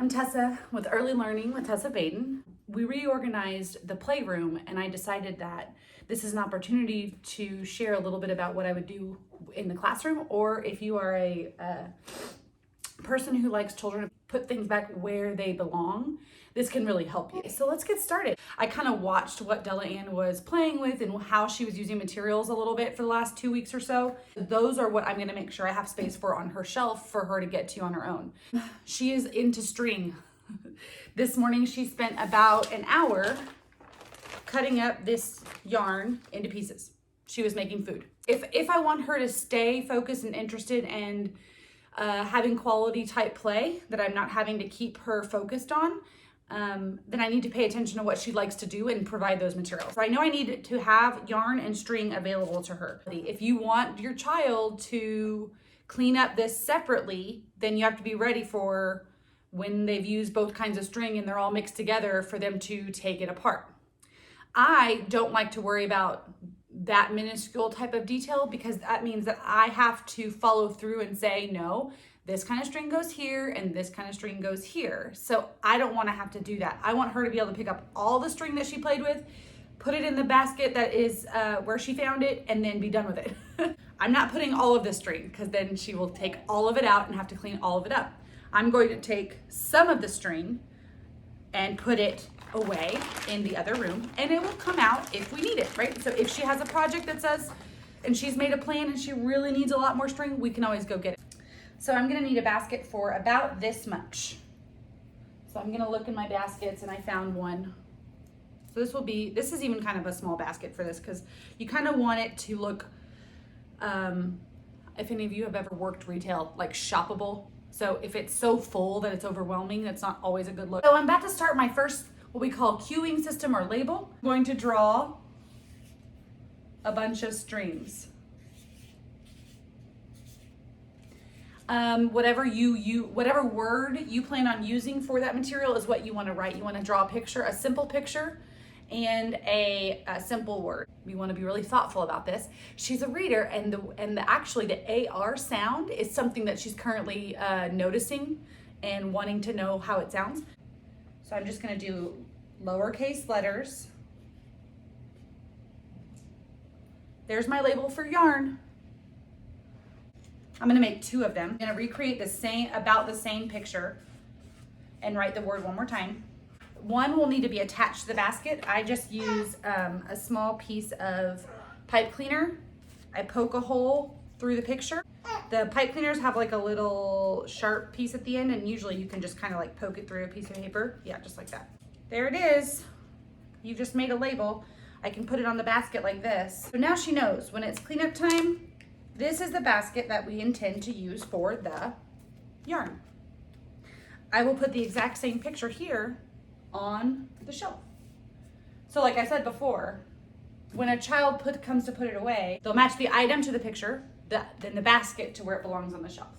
I'm Tessa with Early Learning with Tessa Baden. We reorganized the playroom and I decided that this is an opportunity to share a little bit about what I would do in the classroom, or if you are a person who likes children to put things back where they belong, this can really help you. So let's get started. I kind of watched what Della Ann was playing with and how she was using materials a little bit for the last 2 weeks or so. Those are what I'm going to make sure I have space for on her shelf for her to get to on her own. She is into string. This morning she spent about an hour cutting up this yarn into pieces. She was making food. If I want her to stay focused and interested and having quality type play that I'm not having to keep her focused on, then I need to pay attention to what she likes to do and provide those materials. So I know I need to have yarn and string available to her. If you want your child to clean up this separately, then you have to be ready for when they've used both kinds of string and they're all mixed together for them to take it apart. I don't like to worry about that minuscule type of detail because that means that I have to follow through and say, no, this kind of string goes here and this kind of string goes here. So I don't want to have to do that. I want her to be able to pick up all the string that she played with, put it in the basket that is where she found it, and then be done with it. I'm not putting all of this string because then she will take all of it out and have to clean all of it up. I'm going to take some of the string and put it away in the other room, and it will come out if we need it, right? So if she has a project that says, and she's made a plan and she really needs a lot more string, we can always go get it. So I'm gonna need a basket for about this much. So I'm gonna look in my baskets and I found one. So this is even kind of a small basket for this because you kind of want it to look, if any of you have ever worked retail, like shoppable. So if it's so full that it's overwhelming, that's not always a good look. So I'm about to start my first, what we call queuing system or label. I'm going to draw a bunch of strings. Whatever word you plan on using for that material is what you want to write. You want to draw a picture, a simple picture, and a simple word. You want to be really thoughtful about this. She's a reader, and actually the AR sound is something that she's currently noticing and wanting to know how it sounds. So I'm just going to do lowercase letters. There's my label for yarn. I'm gonna make 2 of them. I'm gonna recreate about the same picture and write the word one more time. One will need to be attached to the basket. I just use a small piece of pipe cleaner. I poke a hole through the picture. The pipe cleaners have like a little sharp piece at the end, and usually you can just kind of like poke it through a piece of paper. Yeah, just like that. There it is. You just made a label. I can put it on the basket like this. So now she knows when it's cleanup time, this is the basket that we intend to use for the yarn. I will put the exact same picture here on the shelf. So like I said before, when a child comes to put it away, they'll match the item to the picture, then the basket to where it belongs on the shelf.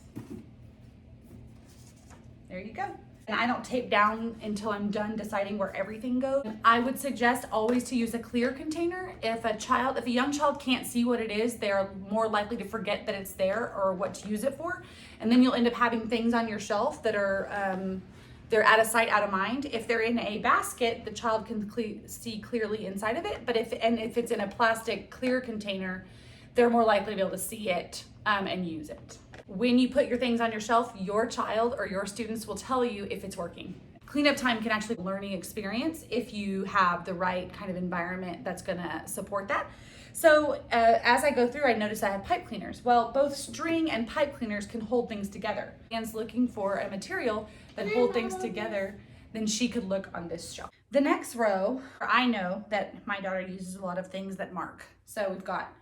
There you go. And I don't tape down until I'm done deciding where everything goes. I would suggest always to use a clear container. If a young child can't see what it is, they're more likely to forget that it's there or what to use it for. And then you'll end up having things on your shelf that are, they're out of sight, out of mind. If they're in a basket, the child can see clearly inside of it. But if it's in a plastic clear container, they're more likely to be able to see it and use it. When you put your things on your shelf, your child or your students will tell you if it's working. Cleanup time can actually be a learning experience if you have the right kind of environment that's gonna support that. So as I go through, I notice I have pipe cleaners. Well, both string and pipe cleaners can hold things together. Anne's looking for a material that holds things together, then she could look on this shelf. The next row, I know that my daughter uses a lot of things that mark. So we've got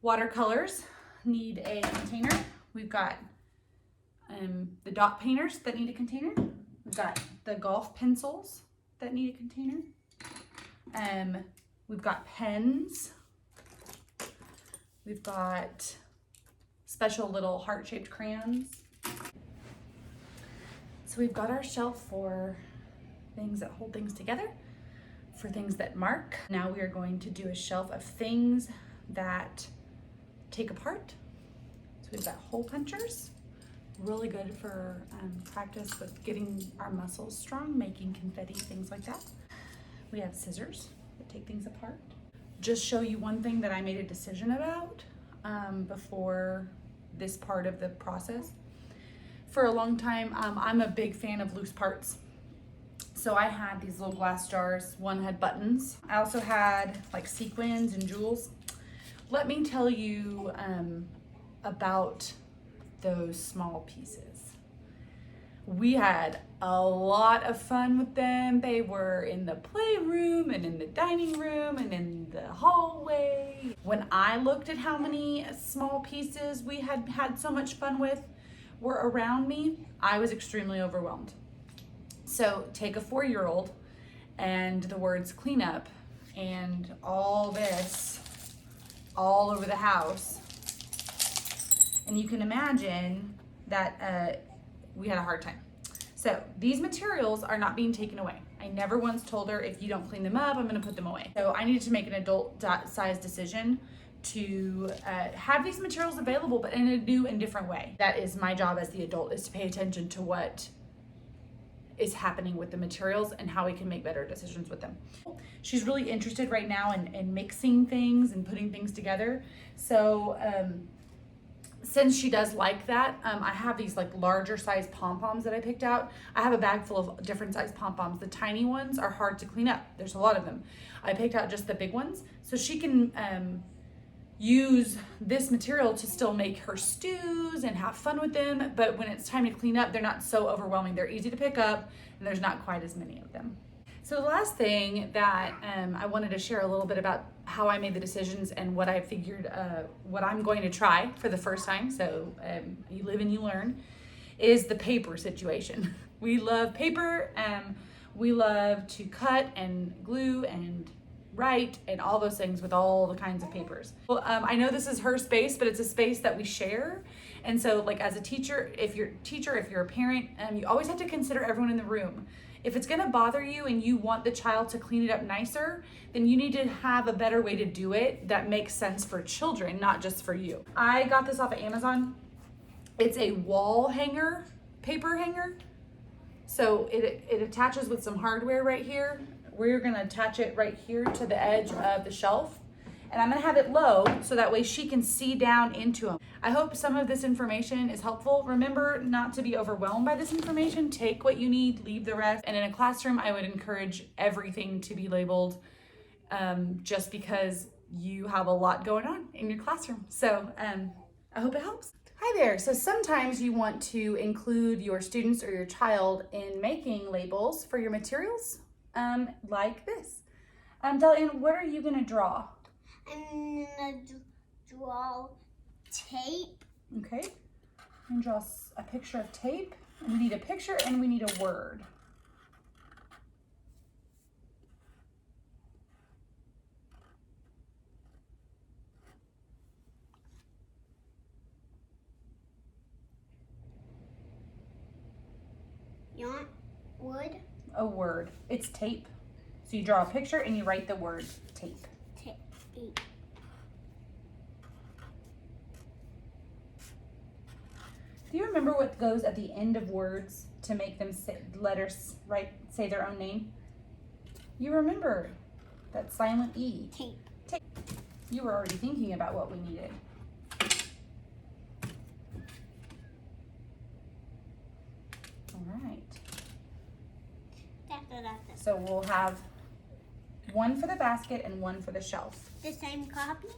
watercolors, need a container. We've got the dot painters that need a container. We've got the golf pencils that need a container. We've got pens. We've got special little heart-shaped crayons. So we've got our shelf for things that hold things together, for things that mark. Now we are going to do a shelf of things that take apart. So we've got hole punchers, Really good for practice with getting our muscles strong, making confetti, things like that. We have scissors that take things apart. Just show you one thing that I made a decision about before this part of the process. For a long time, I'm a big fan of loose parts. So I had these little glass jars. One had buttons. I also had like sequins and jewels. Let me tell you about those small pieces. We had a lot of fun with them. They were in the playroom and in the dining room and in the hallway. When I looked at how many small pieces we had had so much fun with were around me, I was extremely overwhelmed. So take a 4-year-old and the words cleanup and all this all over the house. And you can imagine that we had a hard time. So these materials are not being taken away. I never once told her, if you don't clean them up, I'm gonna put them away. So I needed to make an adult size decision to have these materials available, but in a new and different way. That is my job as the adult, is to pay attention to what is happening with the materials and how we can make better decisions with them. She's really interested right now in mixing things and putting things together. So since she does like that, I have these like larger size pom-poms that I picked out. I have a bag full of different size pom-poms. The tiny ones are hard to clean up. There's a lot of them. I picked out just the big ones so she can use this material to still make her stews and have fun with them. But when it's time to clean up, they're not so overwhelming. They're easy to pick up and there's not quite as many of them. So the last thing that I wanted to share a little bit about how I made the decisions and what I figured, what I'm going to try for the first time, so you live and you learn, is the paper situation. We love paper, we love to cut and glue and write and all those things with all the kinds of papers. Well, I know this is her space, but it's a space that we share. And so like as a teacher, if you're a parent, you always have to consider everyone in the room. If it's gonna bother you and you want the child to clean it up nicer, then you need to have a better way to do it that makes sense for children, not just for you. I got this off of Amazon. It's a wall hanger, paper hanger. So it attaches with some hardware right here. We're gonna attach it right here to the edge of the shelf. And I'm gonna have it low so that way she can see down into them. I hope some of this information is helpful. Remember not to be overwhelmed by this information. Take what you need, leave the rest. And in a classroom, I would encourage everything to be labeled just because you have a lot going on in your classroom. So I hope it helps. Hi there. So sometimes you want to include your students or your child in making labels for your materials, like this. Delian, what are you gonna draw? I'm gonna draw tape. Okay. I'm gonna draw a picture of tape. We need a picture and we need a word. You want wood? A word. It's tape. So you draw a picture and you write the word tape. Tape. Do you remember what goes at the end of words to make them say their own name? You remember that silent E. Tape. Tape. You were already thinking about what we needed. All right. So we'll have one for the basket and one for the shelf. The same copy?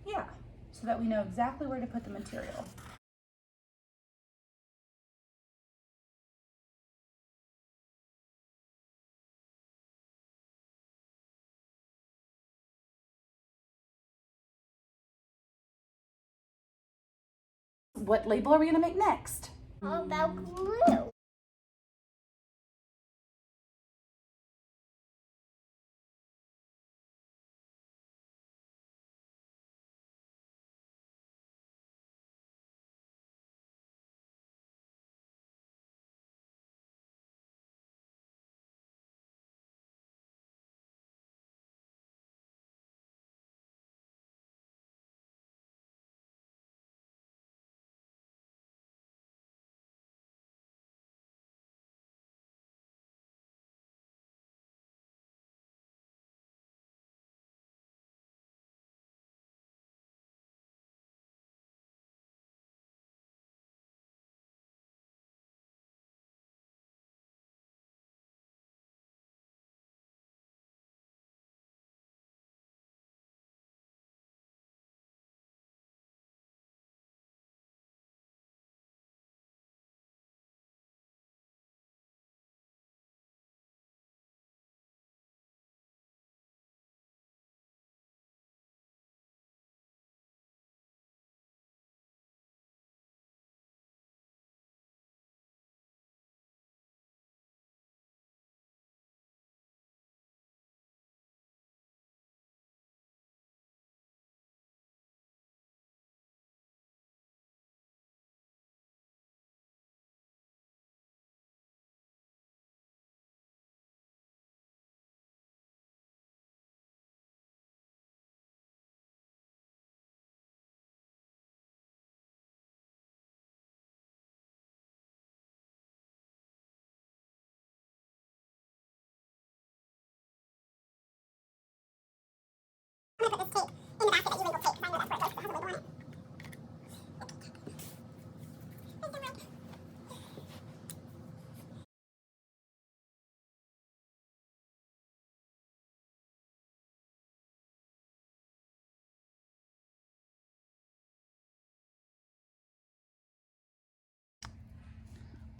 Yeah, so that we know exactly where to put the material. What label are we gonna make next? How about glue?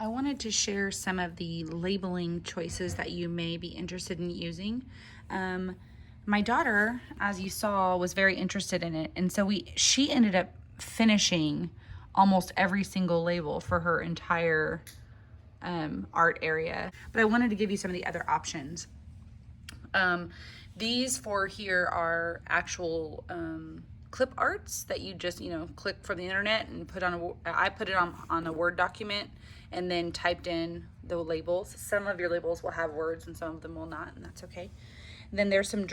I wanted to share some of the labeling choices that you may be interested in using. My daughter, as you saw, was very interested in it, and so she ended up finishing almost every single label for her entire art area. But I wanted to give you some of the other options. These four here are actual clip arts that you just, click from the internet and put on I put it on a Word document and then typed in the labels. Some of your labels will have words and some of them will not, and that's okay. Then there's some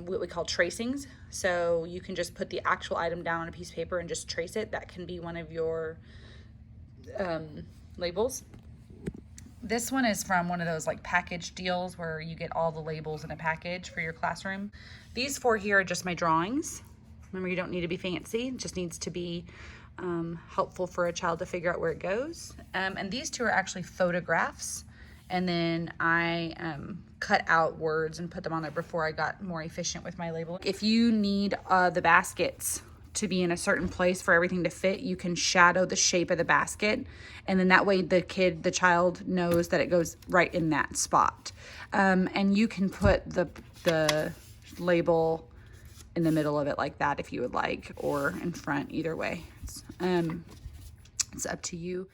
what we call tracings. So you can just put the actual item down on a piece of paper and just trace it. That can be one of your labels. This one is from one of those like package deals where you get all the labels in a package for your classroom. These four here are just my drawings. Remember, you don't need to be fancy. It just needs to be helpful for a child to figure out where it goes. And these two are actually photographs. And then I cut out words and put them on there before I got more efficient with my labeling. If you need the baskets to be in a certain place for everything to fit, you can shadow the shape of the basket, and then that way the child knows that it goes right in that spot. And you can put the label in the middle of it like that if you would like, or in front, either way. It's up to you.